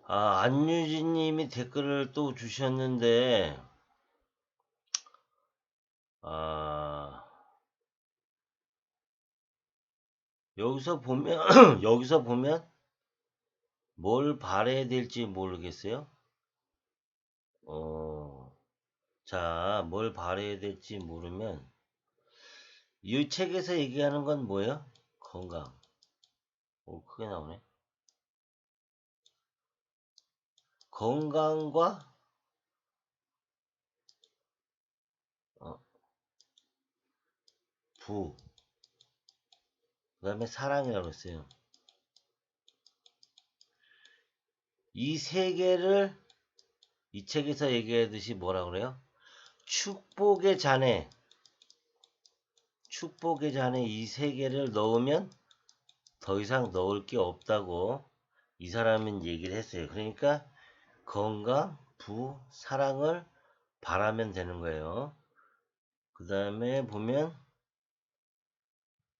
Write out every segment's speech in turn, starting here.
안유진님이 댓글을 또 주셨는데, 아, 여기서 보면, 여기서 보면, 뭘 바래야 될지 모르겠어요. 어, 자, 뭘 바래야 될지 모르면, 이 책에서 얘기하는 건 뭐예요? 건강. 오, 크게 나오네. 건강과, 어, 부, 그 다음에 사랑이라고 했어요. 이 세 개를 이 책에서 얘기하듯이 뭐라 그래요? 축복의 잔에, 축복의 잔에 이 세 개를 넣으면 더 이상 넣을 게 없다고 이 사람은 얘기를 했어요. 그러니까 건강, 부, 사랑을 바라면 되는 거예요. 그 다음에 보면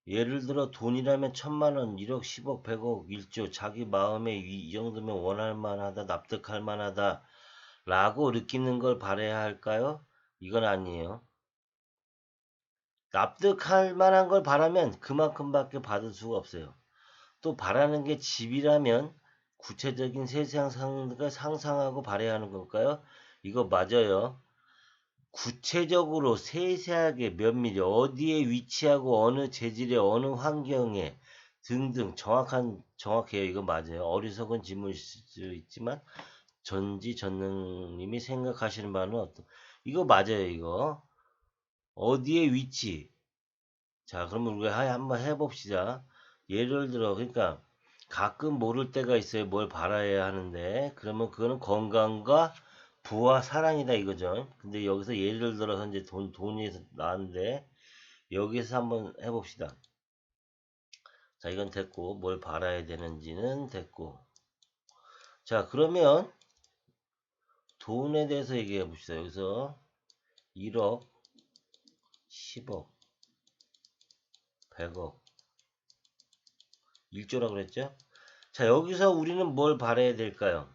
예를 들어 돈이라면 1,000만 원, 1억, 10억, 100억, 1조 자기 마음에 이 정도면 원할 만하다, 납득할 만하다 라고 느끼는 걸 바라야 할까요? 이건 아니에요. 납득할 만한 걸 바라면 그만큼밖에 받을 수가 없어요. 또 바라는 게 집이라면 구체적인 세상 상황을 상상하고 바라야 하는 걸까요? 이거 맞아요. 구체적으로 세세하게 면밀히 어디에 위치하고 어느 재질의 어느 환경에 등등 정확해요. 이거 맞아요. 어리석은 질문일 수 있지만 전지전능님이 생각하시는 바는 이거 맞아요. 이거 어디에 위치. 자, 그러면 우리가 한번 해봅시다. 예를 들어, 그러니까 가끔 모를 때가 있어요. 뭘 바라야 하는데, 그러면 그거는 건강과 부와 사랑이다 이거죠. 근데 여기서 예를 들어서 이제 돈이 나왔는데, 여기서 한번 해봅시다. 자, 이건 됐고, 뭘 바라야 되는지는 됐고. 자, 그러면 돈에 대해서 얘기해 봅시다. 여기서 1억, 10억, 100억, 1조라고 그랬죠? 자, 여기서 우리는 뭘 바라야 될까요?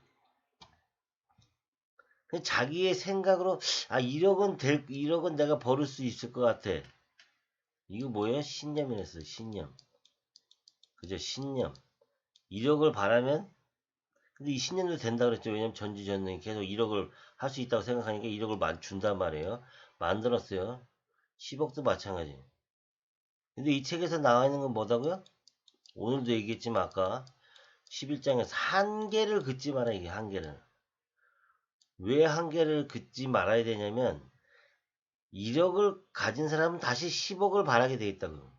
자기의 생각으로 1억은 내가 벌을 수 있을 것 같아. 이거 뭐예요? 신념이랬어. 신념. 그죠? 신념. 1억을 바라면 근데 이 신념도 된다 그랬죠. 왜냐면 전지전능이 계속 1억을 할 수 있다고 생각하니까 1억을 준단 말이에요. 만들었어요. 10억도 마찬가지. 근데 이 책에서 나와 있는 건 뭐다고요? 오늘도 얘기했지만 아까 11장에서 한계를 긋지 마라 이게 한계를. 왜 한계를 긋지 말아야 되냐면 1억을 가진 사람은 다시 10억을 바라게 돼 있다고.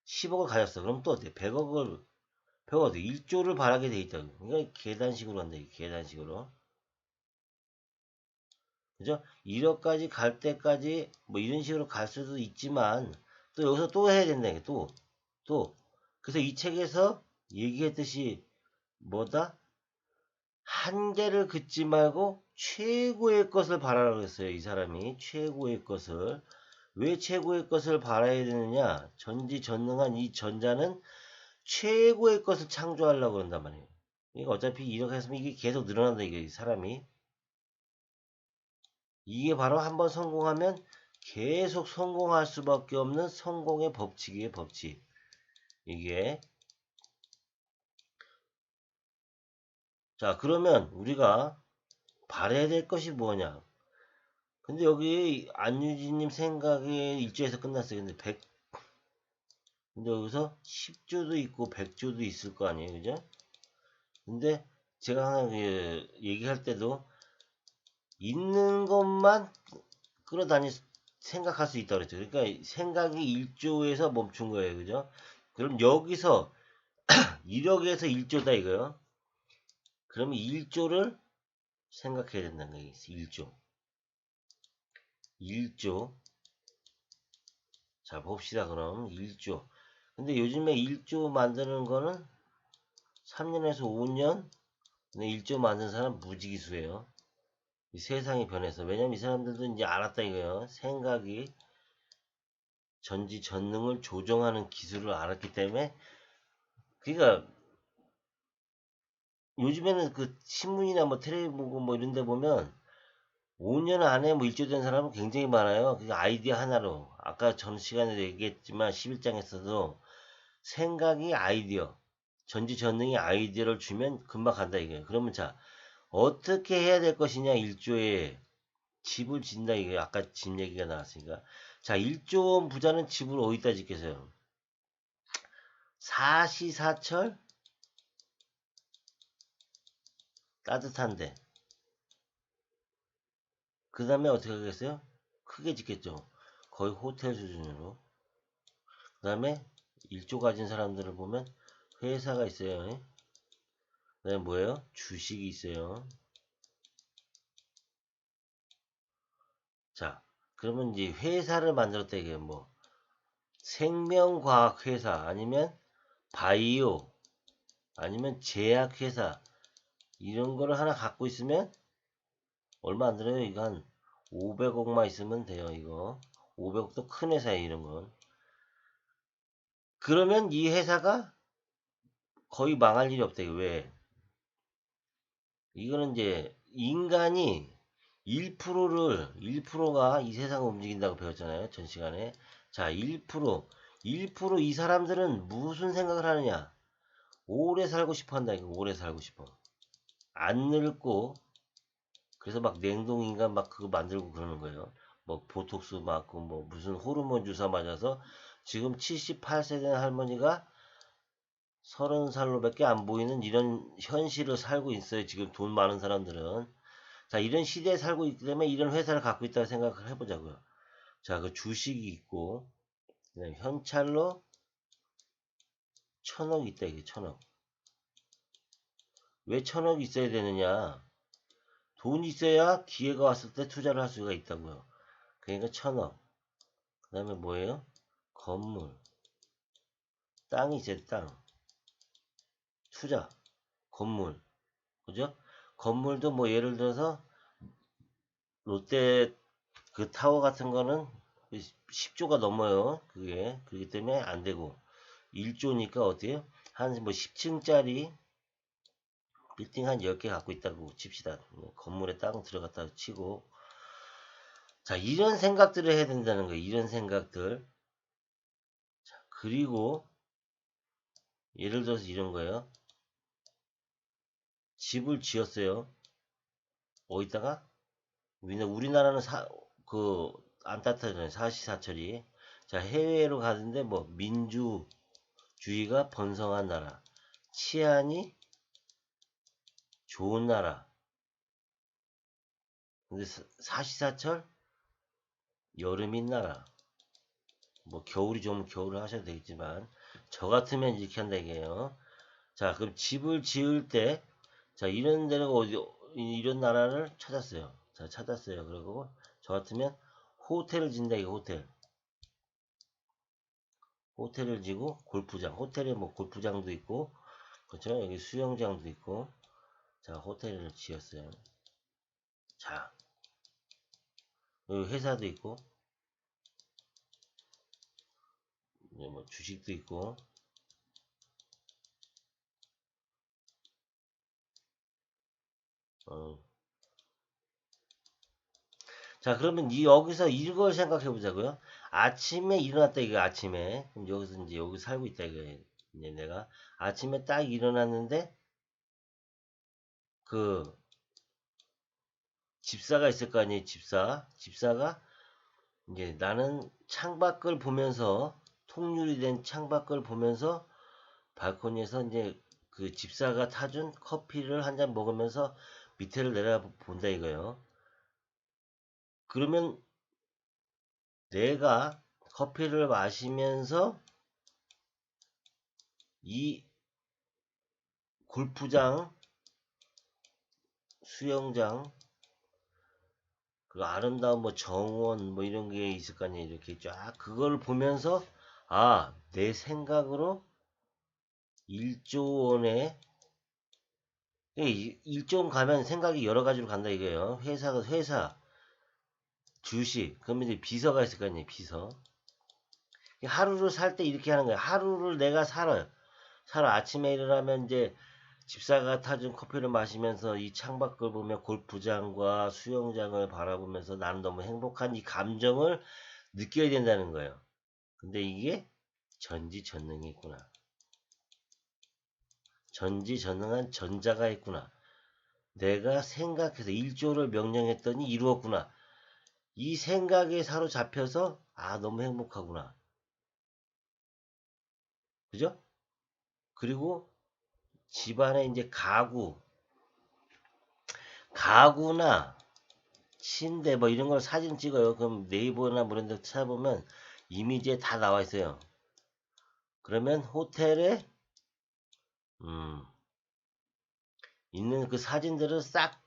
10억을 가졌어. 그럼 또 어때? 100억을 1조를 바라게 돼 있다고. 그러니까 계단식으로 한다. 계단식으로. 그죠? 1억까지 갈 때까지 뭐 이런 식으로 갈 수도 있지만 또 여기서 또 해야 된다. 또. 그래서 이 책에서 얘기했듯이 뭐다? 한계를 긋지 말고 최고의 것을 바라라고 했어요. 이 사람이 최고의 것을. 왜 최고의 것을 바라야 되느냐? 전지전능한 이 전자는 최고의 것을 창조하려고 그런단 말이에요. 그러니까 어차피 이렇게 했으면 이게 계속 늘어난다, 이게 사람이. 이게 바로 한번 성공하면 계속 성공할 수밖에 없는 성공의 법칙이에요, 법칙. 이게. 자, 그러면 우리가 바라야 될 것이 뭐냐? 근데 여기 안유진님 생각에 1조에서 끝났어요. 근데 여기서 10조도 있고 100조도 있을 거 아니에요, 그죠? 근데 제가 항상 얘기할 때도 있는 것만 끌어다니 생각할 수 있다고 그랬죠. 그러니까 생각이 1조에서 멈춘 거예요. 그죠? 그럼 여기서 1억에서 1조다 이거요. 그러면 1조를 생각해야 된다는 거예요. 1조. 1조. 자, 봅시다. 그럼 1조. 근데 요즘에 1조 만드는 거는 3년에서 5년 1조 만든 사람 무지기수예요. 이 세상이 변해서. 왜냐면 이 사람들도 이제 알았다 이거예요. 생각이 전지전능을 조정하는 기술을 알았기 때문에 그러니까 요즘에는 그 신문이나 뭐 텔레비전 뭐 이런 데 보면 5년 안에 뭐 일조 된 사람은 굉장히 많아요. 그 아이디어 하나로. 아까 전 시간에 얘기했지만 11장에서도 생각이 아이디어, 전지전능이 아이디어를 주면 금방 간다 이거예요. 그러면 자, 어떻게 해야 될 것이냐 1조에 집을 짓는다 이게 아까 집 얘기가 나왔으니까. 자, 1조 원 부자는 집을 어디다 짓겠어요? 사시사철 따뜻한데. 그 다음에 어떻게 하겠어요? 크게 짓겠죠. 거의 호텔 수준으로. 그 다음에 1조 가진 사람들을 보면 회사가 있어요. 그 다음에 뭐예요? 주식이 있어요. 자, 그러면 이제 회사를 만들었다 이게 뭐 생명과학 회사 아니면 바이오 아니면 제약회사 이런 거를 하나 갖고 있으면 얼마 안 들어요. 이거 한 500억만 있으면 돼요. 이거 500억도 큰 회사에 이런 건. 그러면 이 회사가 거의 망할 일이 없다. 이거 왜? 이거는 이제 인간이 1%가 이 세상을 움직인다고 배웠잖아요. 전 시간에. 자, 1%이 사람들은 무슨 생각을 하느냐? 오래 살고 싶어 한다. 이거 오래 살고 싶어. 안 늙고 그래서 막 냉동인간 막 그거 만들고 그러는 거예요. 뭐 보톡스 맞고 뭐 무슨 호르몬 주사 맞아서 지금 78세 된 할머니가 30살로밖에 안 보이는 이런 현실을 살고 있어요. 지금 돈 많은 사람들은. 자, 이런 시대에 살고 있기 때문에 이런 회사를 갖고 있다고 생각을 해보자고요. 자, 그 주식이 있고, 그다음에 현찰로 1000억 있다, 이게 1000억. 왜 1000억 있어야 되느냐? 돈 있어야 기회가 왔을 때 투자를 할 수가 있다고요. 그러니까 1000억. 그 다음에 뭐예요? 건물. 땅이 있어야 돼, 땅. 투자. 건물. 그죠? 건물도 뭐 예를 들어서 롯데 그 타워 같은 거는 10조가 넘어요. 그게. 그렇기 때문에 안 되고. 1조니까 어때요? 한 뭐 10층짜리 빌딩 한 10개 갖고 있다고 칩시다. 건물에 땅 들어갔다 치고. 자, 이런 생각들을 해야 된다는 거예요. 이런 생각들. 자, 그리고 예를 들어서 이런 거예요. 집을 지었어요. 어디다가? 우리나라는 안 따뜻하잖아요. 사시사철이. 자, 해외로 가는데 뭐 민주주의가 번성한 나라. 치안이 좋은 나라. 근데 사시사철 여름인 나라. 뭐 겨울이 좋으면 겨울을 하셔도 되겠지만 저 같으면 이렇게 한다 이게요. 자, 그럼 집을 지을 때 자, 이런 데는 이런 나라를 찾았어요. 자, 찾았어요. 그리고 저 같으면 호텔을 진다 이거 호텔. 호텔을 지고 골프장. 호텔에 뭐 골프장도 있고 그렇죠? 여기 수영장도 있고. 자, 호텔을 지었어요. 자, 여기 회사도 있고 뭐 주식도 있고. 어. 자, 그러면 여기서 이걸 생각해 보자고요. 아침에 일어났다 이거 아침에. 그럼 여기서 이제 여기 살고 있다 이거. 이제 내가 아침에 딱 일어났는데 그 집사가 있을 거 아니에요. 집사가 이제 나는 창밖을 보면서 통유리 된 창밖을 보면서 발코니에서 이제 그 집사가 타준 커피를 한 잔 먹으면서 밑에를 내려본다 이거예요. 그러면 내가 커피를 마시면서 이 골프장, 수영장, 그 아름다운 뭐 정원 뭐 이런 게 있을 거 아니에요. 이렇게 쫙 그걸 보면서 내 생각으로 1조 원에 1조 원 가면 생각이 여러 가지로 간다 이거예요. 회사, 주식, 그러면 이제 비서가 있을 거 아니에요. 비서. 하루를 살 때 이렇게 하는 거예요. 하루를 내가 살아요. 아침에 일어나면 이제 집사가 타준 커피를 마시면서 이 창밖을 보며 골프장과 수영장을 바라보면서 나는 너무 행복한 이 감정을 느껴야 된다는 거예요. 근데 이게 전지전능이 있구나. 전지전능한 전자가 있구나. 내가 생각해서 1조를 명령했더니 이루었구나. 이 생각에 사로잡혀서 너무 행복하구나. 그죠? 그리고 집안에 이제 가구나 침대 뭐 이런 걸 사진 찍어요. 그럼 네이버나 뭐 이런 데 찾아보면 이미지에 다 나와 있어요. 그러면 호텔에 있는 그 사진들을 싹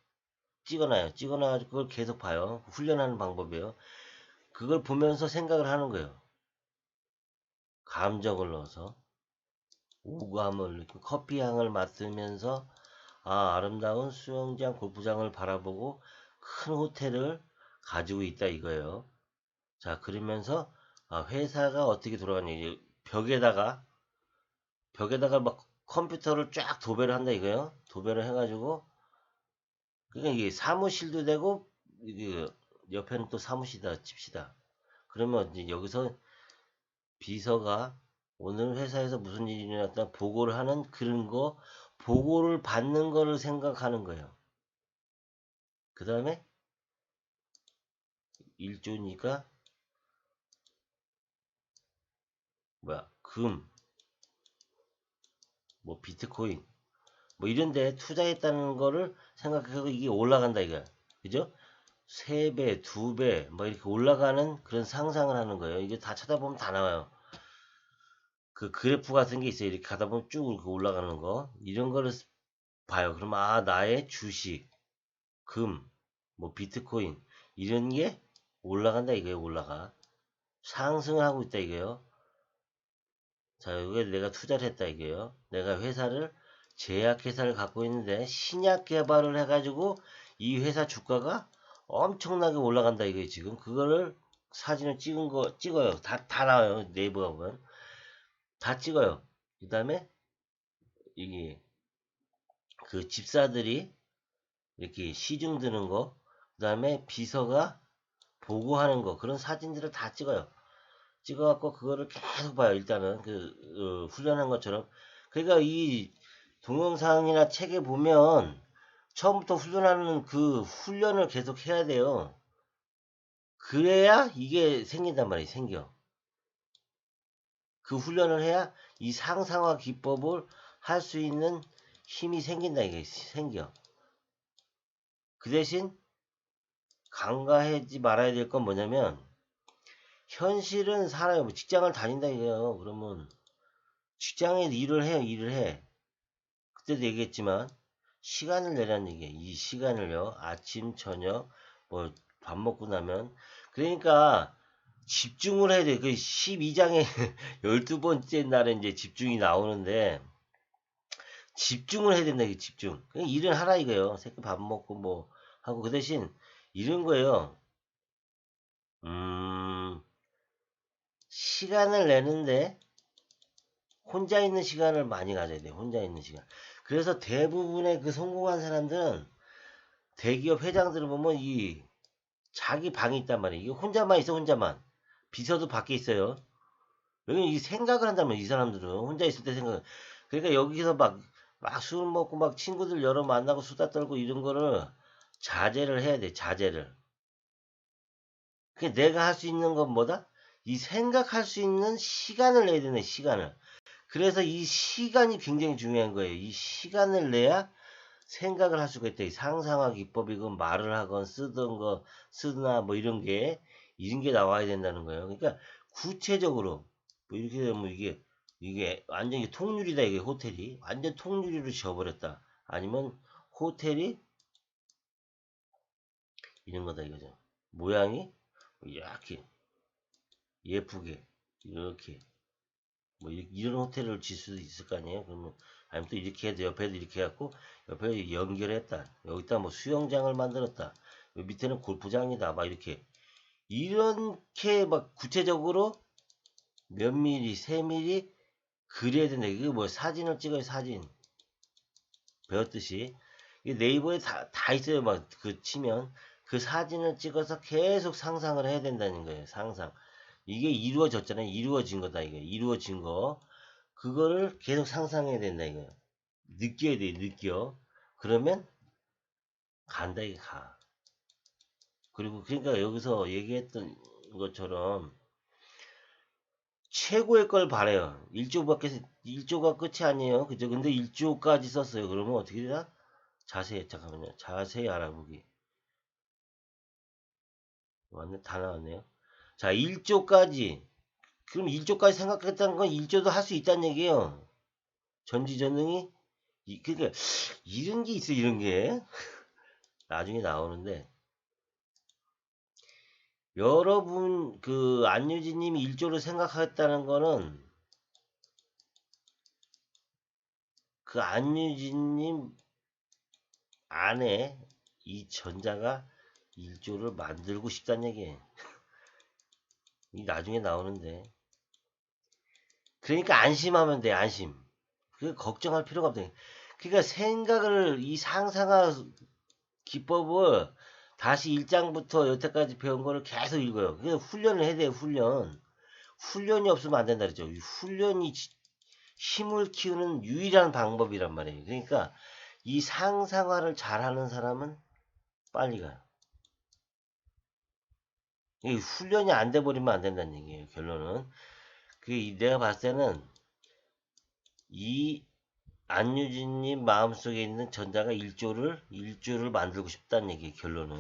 찍어놔요. 찍어놔가지고 그걸 계속 봐요. 훈련하는 방법이에요. 그걸 보면서 생각을 하는 거예요. 감정을 넣어서 오감을 넣고 커피 향을 맡으면서 아름다운 수영장 골프장을 바라보고 큰 호텔을 가지고 있다 이거예요. 자, 그러면서 회사가 어떻게 돌아가냐. 이제 벽에다가 막 컴퓨터를 쫙 도배를 한다 이거예요. 도배를 해가지고 그러니까 이게 사무실도 되고 이게 옆에는 또 사무실이다 칩시다. 그러면 이제 여기서 비서가 오늘 회사에서 무슨 일이 일어났다 보고를 하는 그런 거 보고를 받는 거를 생각하는 거예요. 그 다음에 1조니까 뭐야 뭐 비트코인 뭐 이런데 투자했다는 거를 생각해서 이게 올라간다 이거야. 그죠? 3배, 2배 뭐 이렇게 올라가는 그런 상상을 하는 거예요. 이게 다 찾아보면 다 나와요. 그 그래프 같은 게 있어요. 이렇게 가다 보면 쭉 이렇게 올라가는 거 이런 거를 봐요. 그럼 나의 주식, 뭐 비트코인 이런 게 올라간다 이거예요. 올라가 상승을 하고 있다 이거예요. 자, 여기에 내가 투자를 했다 이거예요. 내가 제약회사를 갖고 있는데 신약 개발을 해가지고 이 회사 주가가 엄청나게 올라간다 이거예요. 지금 그거를 사진을 찍어요. 다 나와요. 네이버 가보면 다 찍어요. 그 다음에 이게 그 집사들이 이렇게 시중 드는 거, 그 다음에 비서가 보고하는 거 그런 사진들을 다 찍어요. 찍어갖고 그거를 계속 봐요. 일단은 훈련한 것처럼. 그러니까 이 동영상이나 책에 보면 처음부터 훈련하는 그 훈련을 계속 해야 돼요. 그래야 이게 생긴단 말이에요. 생겨. 그 훈련을 해야 이 상상화 기법을 할 수 있는 힘이 생긴다. 이게 생겨. 그 대신 간과하지 말아야 될 건 뭐냐면 현실은 살아요. 뭐 직장을 다닌다 이거예요. 그러면 직장에 일을 해요. 일을 해. 그때도 얘기했지만 시간을 내라는 얘기예요. 이 시간을요. 아침, 저녁, 뭐 밥 먹고 나면 그러니까 집중을 해야 돼. 그 12장에 12번째 날에 이제 집중이 나오는데 집중을 해야 된다. 이게 집중. 그냥 일을 하라 이거예요. 새끼 밥 먹고 뭐 하고 그 대신 이런 거예요. 시간을 내는데 혼자 있는 시간을 많이 가져야 돼. 혼자 있는 시간. 그래서 대부분의 그 성공한 사람들은 대기업 회장들을 보면 이 자기 방이 있단 말이에요. 이게 혼자만 있어, 혼자만. 비서도 밖에 있어요. 여기 이 생각을 한다면 이 사람들은 혼자 있을 때 생각. 그러니까 여기서 막 술 먹고 막 친구들 여러 만나고 수다 떨고 이런 거를 자제를 해야 돼. 자제를. 그 내가 할 수 있는 건 뭐다? 이 생각할 수 있는 시간을 내야 되네. 시간을. 그래서 이 시간이 굉장히 중요한 거예요. 이 시간을 내야 생각을 할 수가 있다. 이 상상화 기법이건 말을 하건 쓰거나 뭐 이런 게 나와야 된다는 거예요. 그러니까 구체적으로 뭐 이렇게 되면 이게 완전히 통유리다. 이게 호텔이 완전 통유리로 지어버렸다. 아니면 호텔이 이런 거다 이거죠. 모양이 이렇게 예쁘게 이렇게 뭐 이런 호텔을 질 수도 있을 거 아니에요. 그러면 아니면 또 이렇게 해도 옆에도 이렇게 해갖고 옆에 연결했다. 여기다 뭐 수영장을 만들었다. 여기 밑에는 골프장이다. 막 이렇게 막 구체적으로 몇 미리, 세 미리 그려야 된다. 이거 뭐 사진을 찍어요. 사진. 배웠듯이. 네이버에 다 있어요. 막 그 치면 그 사진을 찍어서 계속 상상을 해야 된다는 거예요. 상상. 이게 이루어졌잖아요. 이루어진 거다 이게. 이루어진 거. 그거를 계속 상상해야 된다 이거예요. 느껴야 돼, 느껴. 그러면 간다 이게 가. 그리고 그러니까 여기서 얘기했던 것처럼 최고의 걸 바래요. 1조가 끝이 아니에요. 그죠? 근데 1조까지 썼어요. 그러면 어떻게 되나? 자세히 잠깐만요. 자세히 알아보기. 왔네, 다 나왔네요. 자, 1조까지. 그럼 1조까지 생각했다는 건 1조도 할 수 있다는 얘기예요. 전지전능이 그러니까 이런 게 있어, 이런 게. 나중에 나오는데 여러분 그 안유진님이 1조를 생각했다는 거는 그 안유진님 안에 이 전자가 1조를 만들고 싶다는 얘기예요. 이 나중에 나오는데 그러니까 안심하면 돼. 안심. 그 걱정할 필요가 없대. 그러니까 생각을 이 상상화 기법을 다시 1장부터 여태까지 배운 거를 계속 읽어요. 그래서 훈련을 해야 돼요. 훈련이 없으면 안 된다 그랬죠. 훈련이 힘을 키우는 유일한 방법이란 말이에요. 그러니까 이 상상화를 잘하는 사람은 빨리 가요. 이 훈련이 안 돼 버리면 안 된다는 얘기예요. 결론은 내가 봤을 때는 이 안유진님 마음속에 있는 전자가 일조를 만들고 싶다는 얘기예요. 결론은.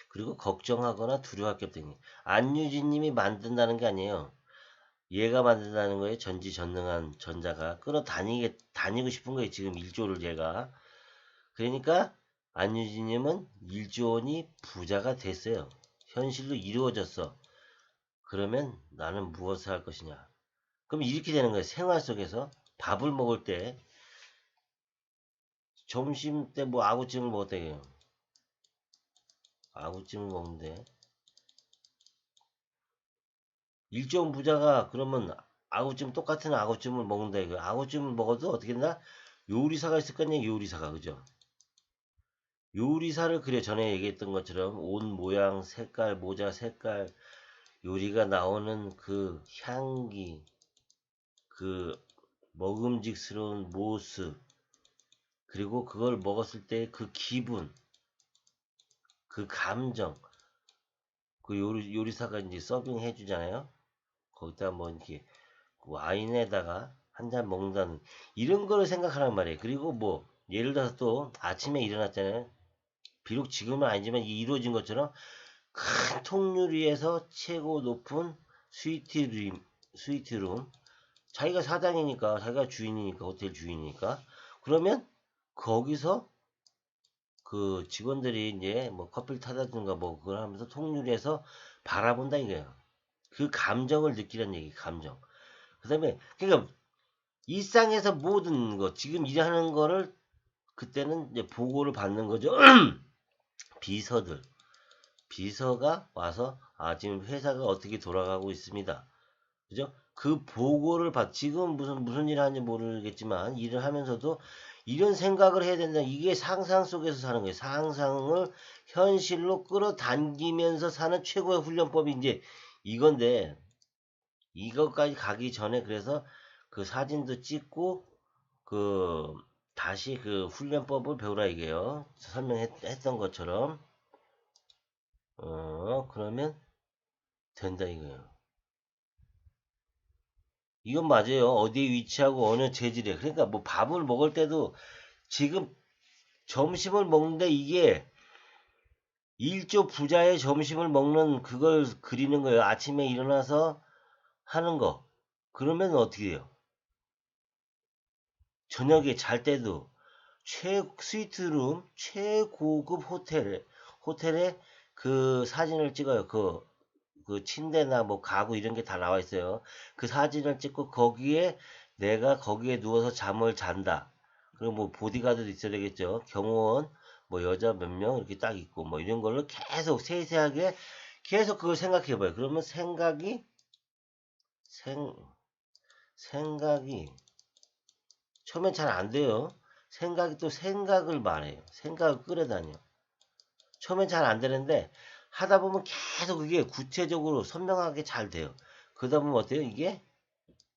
그리고 걱정하거나 두려워할 게 없다는 얘기예요. 안유진님이 만든다는 게 아니에요. 얘가 만든다는 거예요. 전지전능한 전자가 다니고 싶은 거예요. 지금 1조를 얘가. 그러니까 안유진님은 1조원이 부자가 됐어요. 현실로 이루어졌어. 그러면 나는 무엇을 할 것이냐. 그럼 이렇게 되는 거예요. 생활 속에서 밥을 먹을 때 점심 때 뭐 아구찜을 먹었대요. 아구찜을 먹는데 1조 부자가 그러면 아구찜 똑같은 아구찜을 먹는다 이거. 아구찜을 먹어도 어떻게 된다? 요리사가 있을 거 아니에요. 요리사가 그죠? 요리사를 그래 전에 얘기했던 것처럼 옷 모양, 색깔, 모자 색깔, 요리가 나오는 그 향기, 그 먹음직스러운 모습, 그리고 그걸 먹었을 때 그 기분, 그 감정, 그 요리사가 이제 서빙 해주잖아요. 거기다 뭐 이렇게 와인에다가 한 잔 먹는다는 이런 거를 생각하란 말이에요. 그리고 뭐 예를 들어서 또 아침에 일어났잖아요. 비록 지금은 아니지만 이게 이루어진 것처럼 큰 통유리에서 최고 높은 스위트룸 자기가 사장이니까 자기가 주인이니까 호텔 주인이니까 그러면 거기서 그 직원들이 이제 뭐 커피를 타다든가 뭐 그걸 하면서 통유리에서 바라본다 이거예요. 그 감정을 느끼라는 얘기 감정. 그 다음에 그러니까 일상에서 모든 거 지금 일하는 거를 그때는 이제 보고를 받는 거죠. 비서가 와서 지금 회사가 어떻게 돌아가고 있습니다. 그죠? 그 보고를 지금 무슨 일 하는지 모르겠지만 일을 하면서도 이런 생각을 해야 된다. 이게 상상 속에서 사는 거예요. 상상을 현실로 끌어당기면서 사는 최고의 훈련법이 이제 이건데 이것까지 가기 전에 그래서 그 사진도 찍고 그 다시 그 훈련법을 배우라 이게요. 설명했던 것처럼 그러면 된다 이거예요. 이건 맞아요. 어디에 위치하고 어느 재질에. 그러니까 뭐 밥을 먹을 때도 지금 점심을 먹는데 이게 1조 부자의 점심을 먹는 그걸 그리는 거예요. 아침에 일어나서 하는 거. 그러면 어떻게 해요? 저녁에 잘 때도 스위트룸 최고급 호텔에 그 사진을 찍어요. 그 침대나 뭐 가구 이런 게 다 나와 있어요. 그 사진을 찍고 거기에 내가 거기에 누워서 잠을 잔다. 그리고 뭐 보디가드도 있어야 되겠죠. 경호원 뭐 여자 몇 명 이렇게 딱 있고 뭐 이런 걸로 계속 세세하게 계속 그걸 생각해 봐요. 그러면 생 생각이 처음엔 잘 안 돼요. 생각이 또 생각을 말해요. 생각을 끌어다녀. 처음엔 잘 안 되는데 하다 보면 계속 그게 구체적으로 선명하게 잘 돼요. 그러다 보면 어때요? 이게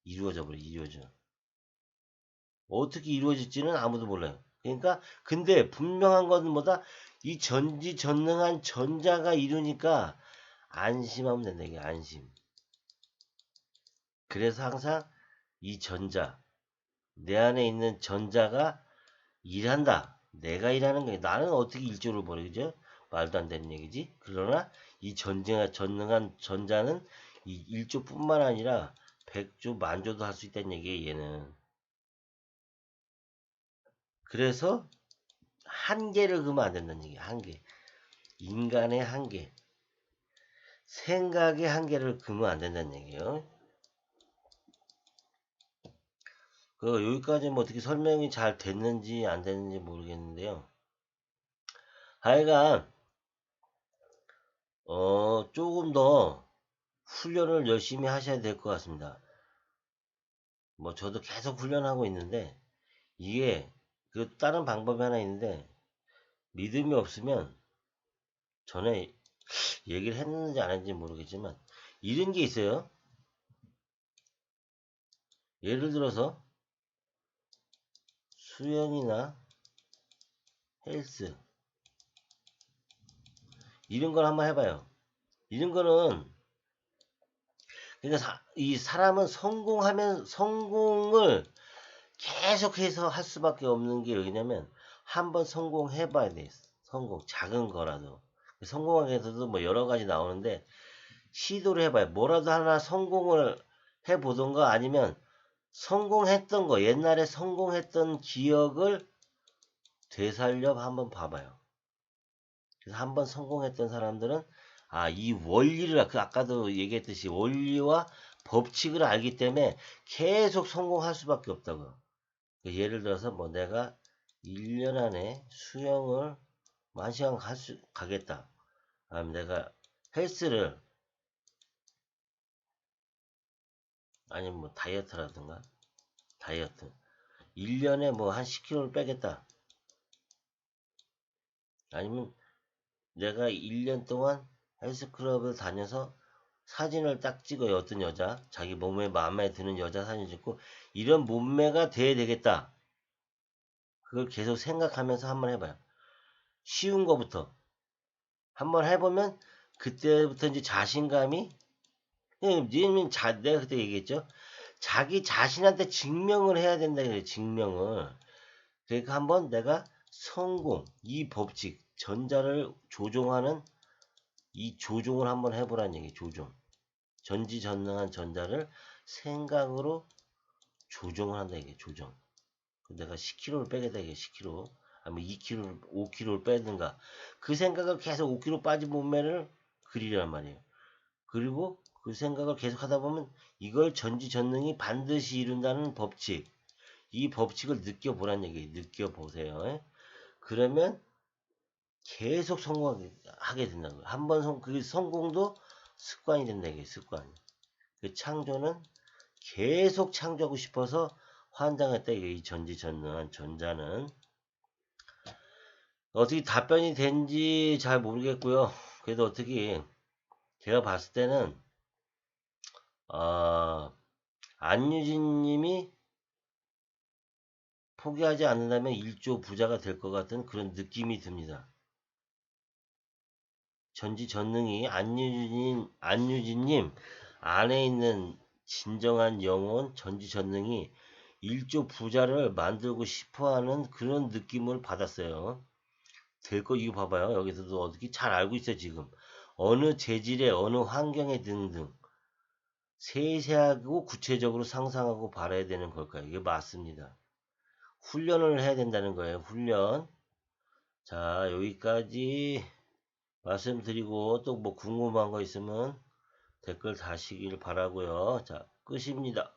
이루어져 버려. 이루어져. 어떻게 이루어질지는 아무도 몰라요. 그러니까 근데 분명한 것은 뭐다? 이 전지전능한 전자가 이루니까 안심하면 된다. 이게 안심. 그래서 항상 이 전자, 내 안에 있는 전자가 일한다. 내가 일하는 거야. 나는 어떻게 일조를 벌여, 그죠? 말도 안 되는 얘기지. 그러나 이 전능한 전자는 이 일조뿐만 아니라 백조, 만조도 할 수 있다는 얘기예요, 얘는. 그래서 한계를 그으면 안 된다는 얘기야, 한계. 인간의 한계. 생각의 한계를 그으면 안 된다는 얘기예요. 여기까지 뭐 어떻게 설명이 잘 됐는지 안 됐는지 모르겠는데요. 하여간 조금 더 훈련을 열심히 하셔야 될 것 같습니다. 뭐 저도 계속 훈련하고 있는데 이게 그 다른 방법이 하나 있는데 믿음이 없으면 전에 얘기를 했는지 안 했는지 모르겠지만 이런 게 있어요. 예를 들어서 수영이나 헬스 이런 걸 한번 해봐요. 이런 거는 그러니까 이 사람은 성공을 계속해서 할 수밖에 없는 게 여기냐면 한번 성공해봐야 돼. 성공 작은 거라도 성공하기 위해서도 뭐 여러 가지 나오는데 시도를 해봐요. 뭐라도 하나 성공을 해보던가 아니면 성공했던 거 옛날에 성공했던 기억을 되살려 한번 봐봐요. 그래서 한번 성공했던 사람들은 이 원리를 아까도 얘기했듯이 원리와 법칙을 알기 때문에 계속 성공할 수밖에 없다고요. 예를 들어서 뭐 내가 1년 안에 수영을 1시간 가겠다. 아니면 내가 헬스를 아니면 뭐 다이어트라든가 다이어트 1년에 뭐 한 10kg를 빼겠다. 아니면 내가 1년 동안 헬스클럽을 다녀서 사진을 딱 찍어요. 어떤 여자 자기 몸에 마음에 드는 여자 사진 찍고 이런 몸매가 돼야 되겠다. 그걸 계속 생각하면서 한번 해봐요. 쉬운 거부터 한번 해보면 그때부터 이제 자신감이 내가 그때 얘기했죠. 자기 자신한테 증명을 해야 된다 그래요. 증명을. 그러니까 한번 내가 성공 이 법칙 전자를 조종하는 이 조종을 한번 해보라는 얘기. 조종. 전지전능한 전자를 생각으로 조종을 한다 이게 조정. 내가 10kg를 빼겠다 이게 10kg. 아니면 2kg를 5kg를 빼든가 그 생각을 계속 5kg 빠진 몸매를 그리란 말이에요. 그리고 그 생각을 계속 하다 보면 이걸 전지전능이 반드시 이룬다는 법칙. 이 법칙을 느껴보란 얘기예요. 느껴보세요. 그러면 계속 성공하게 된다고요. 한번 그 성공도 습관이 된다 이게 습관. 그 창조는 계속 창조하고 싶어서 환장했다 이게 이 전지전능한 전자는. 어떻게 답변이 된지 잘 모르겠고요. 그래도 어떻게 제가 봤을 때는 안유진 님이 포기하지 않는다면 1조 부자가 될 것 같은 그런 느낌이 듭니다. 전지전능이 안유진님 안에 있는 진정한 영혼 전지전능이 1조 부자를 만들고 싶어하는 그런 느낌을 받았어요. 될 거 이거 봐봐요. 여기서도 어떻게 잘 알고 있어 지금. 어느 재질에 어느 환경에 등등 세세하고 구체적으로 상상하고 바라야 되는 걸까요? 이게 맞습니다. 훈련을 해야 된다는 거예요. 훈련. 자 여기까지 말씀드리고 또 뭐 궁금한 거 있으면 댓글 다시길 바라고요. 자 끝입니다.